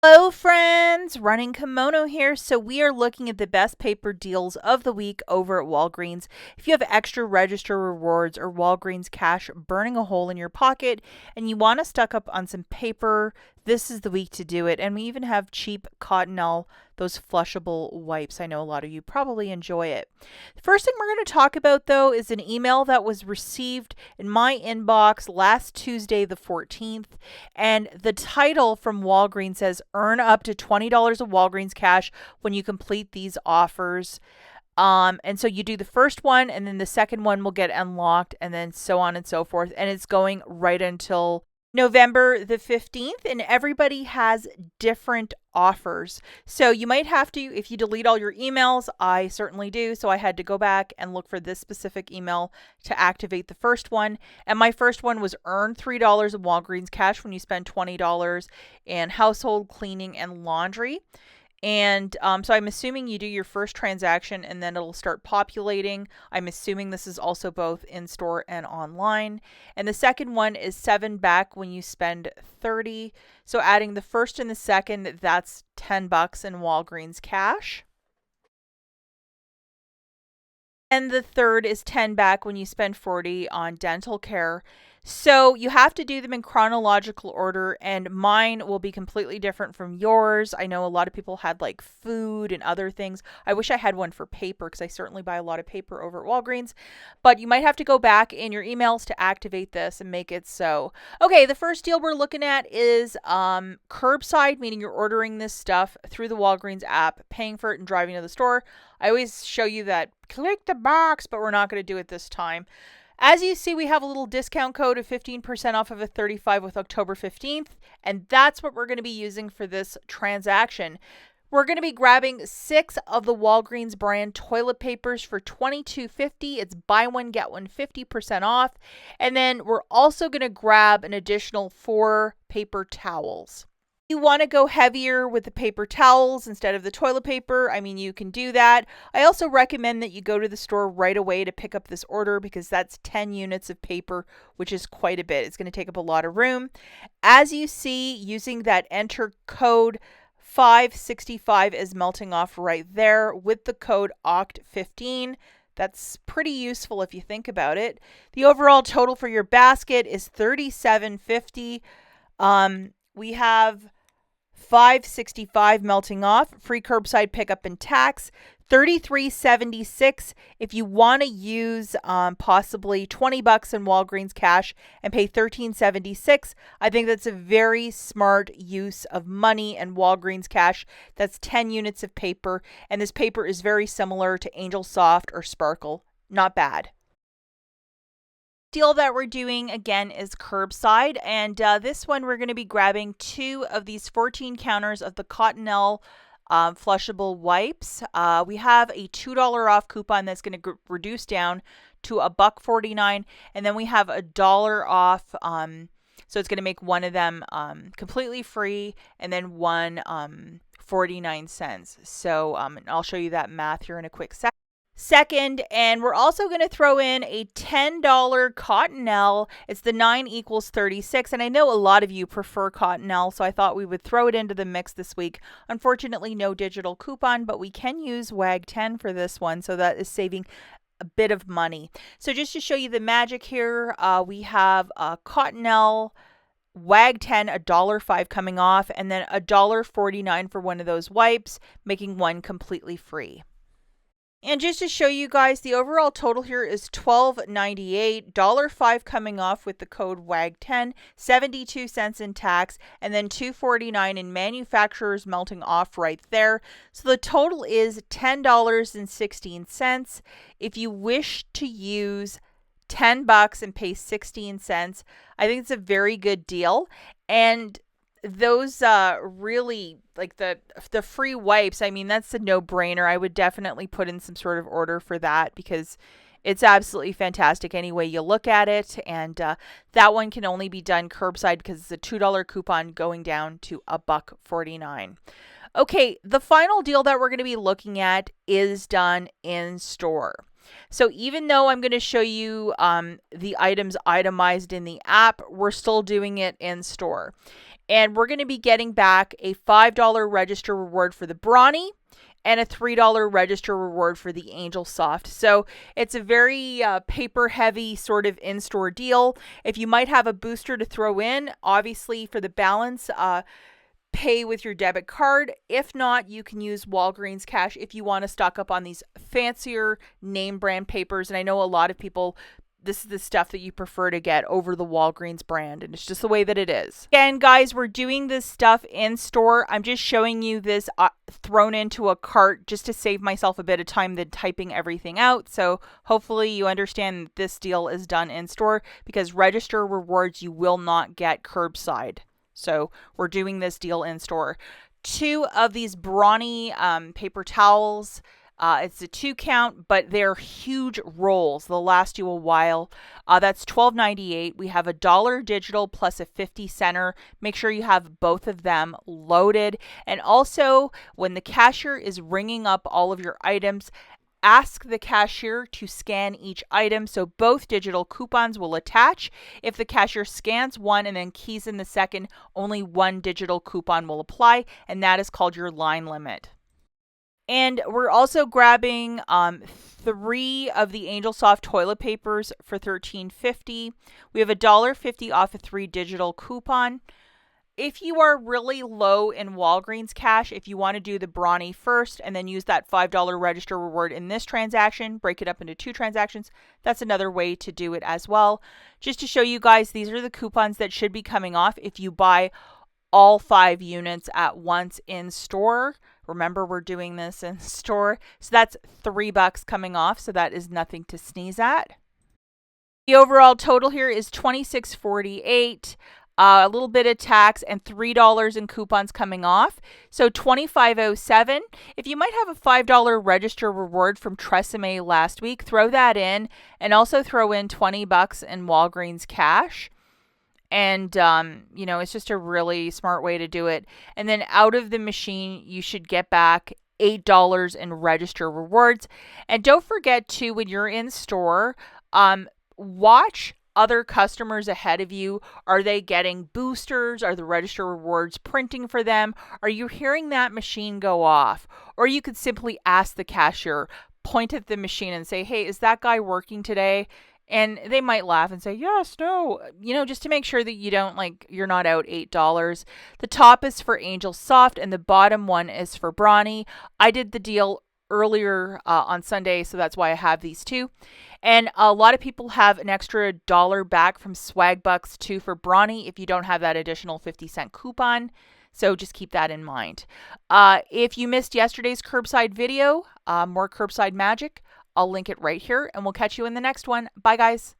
Hello friends, Running Kimono here. So we are looking at the best paper deals of the week over at Walgreens. If you have extra register rewards or Walgreens cash burning a hole in your pocket and you want to stock up on some paper, this is the week to do it. And we even have cheap Cottonelle, those flushable wipes. I know a lot of you probably enjoy it. The first thing we're going to talk about though is an email that was received in my inbox last Tuesday the 14th. And the title from Walgreens says, earn up to $20 of Walgreens cash when you complete these offers. And so you do the first one and then the second one will get unlocked and then so on and so forth. And it's going right until November the 15th, and everybody has different offers. So you might have to, if you delete all your emails, I certainly do. So I had to go back and look for this specific email to activate the first one. And my first one was earn $3 of Walgreens cash when you spend $20 in household cleaning and laundry. And so I'm assuming you do your first transaction and then it'll start populating. I'm assuming this is also both in-store and online. And the second one is 7 back when you spend 30. So adding the first and the second, that's $10 in Walgreens cash. And the third is 10 back when you spend 40 on dental care. So you have to do them in chronological order, and mine will be completely different from yours. I know a lot of people had like food and other things. I wish I had one for paper because I certainly buy a lot of paper over at Walgreens, but you might have to go back in your emails to activate this and make it so. Okay, the first deal we're looking at is curbside, meaning you're ordering this stuff through the Walgreens app, paying for it and driving to the store. I always show you that click the box, but we're not going to do it this time. As you see, we have a little discount code of 15% off of a 35 with October 15th, and that's what we're going to be using for this transaction. We're going to be grabbing 6 of the Walgreens brand toilet papers for $22.50. It's buy one, get one 50% off. And then we're also going to grab an additional 4 paper towels. You want to go heavier with the paper towels instead of the toilet paper, I mean, you can do that. I also recommend that you go to the store right away to pick up this order because that's 10 units of paper, which is quite a bit. It's going to take up a lot of room. As you see, using that enter code 565 is melting off right there with the code OCT15. That's pretty useful if you think about it. The overall total for your basket is $37.50. We have $565 melting off, free curbside pickup and tax, $33.76 if you want to use possibly $20 in Walgreens cash and pay $13.76. I think that's a very smart use of money and Walgreens cash. That's 10 units of paper, and this paper is very similar to Angel Soft or Sparkle. Not bad. Deal that we're doing again is curbside, and this one we're going to be grabbing 2 of these 14 counters of the Cottonelle flushable wipes. We have a $2 off coupon that's going to reduce down to $1.49, and then we have $1 off. So it's going to make one of them completely free, and then one 49 cents. So I'll show you that math here in a quick second, and we're also going to throw in a $10 Cottonelle. It's the 9 equals 36, and I know a lot of you prefer Cottonelle, so I thought we would throw it into the mix this week. Unfortunately, no digital coupon, but we can use WAG 10 for this one, so that is saving a bit of money. So just to show you the magic here, we have a Cottonelle WAG 10, $1.05 coming off, and then $1.49 for one of those wipes, making one completely free. And just to show you guys, the overall total here is $12.98, $1.05 coming off with the code WAG10, 72 cents in tax, and then $2.49 in manufacturers melting off right there. So the total is $10.16. If you wish to use $10 and pay 16 cents, I think it's a very good deal. And those really, like the free wipes, I mean, that's a no-brainer. I would definitely put in some sort of order for that because it's absolutely fantastic any way you look at it. And that one can only be done curbside because it's a $2 coupon going down to $1.49. Okay, the final deal that we're going to be looking at is done in store. So even though I'm going to show you the items itemized in the app, we're still doing it in store. And we're going to be getting back a $5 register reward for the Brawny and a $3 register reward for the Angel Soft. So it's a very paper heavy sort of in-store deal. If you might have a booster to throw in, obviously for the balance, pay with your debit card. If not, you can use Walgreens cash if you want to stock up on these fancier name brand papers. And I know a lot of people, this is the stuff that you prefer to get over the Walgreens brand, and it's just the way that it is. Again, guys, we're doing this stuff in store. I'm just showing you this thrown into a cart just to save myself a bit of time than typing everything out. So hopefully you understand that this deal is done in store, because register rewards you will not get curbside. So we're doing this deal in store. 2 of these Brawny paper towels. It's a 2 count, but they're huge rolls. They'll last you a while. That's $12.98. We have $1 digital plus a 50 center. Make sure you have both of them loaded. And also, when the cashier is ringing up all of your items, ask the cashier to scan each item, so both digital coupons will attach. If the cashier scans one and then keys in the second, only one digital coupon will apply, and that is called your line limit. And we're also grabbing 3 of the Angel Soft toilet papers for $13.50. We have $1.50 off a 3 digital coupon. If you are really low in Walgreens cash, if you want to do the Brawny first and then use that $5 register reward in this transaction, break it up into 2 transactions, that's another way to do it as well. Just to show you guys, these are the coupons that should be coming off if you buy all 5 units at once in store. Remember, we're doing this in store. So that's $3 coming off, so that is nothing to sneeze at. The overall total here is $26.48. A little bit of tax and $3 in coupons coming off. So $25.07. If you might have a $5 register reward from Tresemme last week, throw that in, and also throw in $20 in Walgreens cash. And, it's just a really smart way to do it. And then out of the machine, you should get back $8 in register rewards. And don't forget to, when you're in store, watch other customers ahead of you. Are they getting boosters? Are the register rewards printing for them? Are you hearing that machine go off? Or you could simply ask the cashier, point at the machine and say, hey, is that guy working today? And they might laugh and say, yes, no, just to make sure that you don't, you're not out $8. The top is for Angel Soft and the bottom one is for Brawny. I did the deal earlier on Sunday, so that's why I have these 2. And a lot of people have an extra $1 back from Swag Bucks too for Brawny if you don't have that additional 50-cent coupon. So just keep that in mind. If you missed yesterday's curbside video, more curbside magic, I'll link it right here, and we'll catch you in the next one. Bye, guys.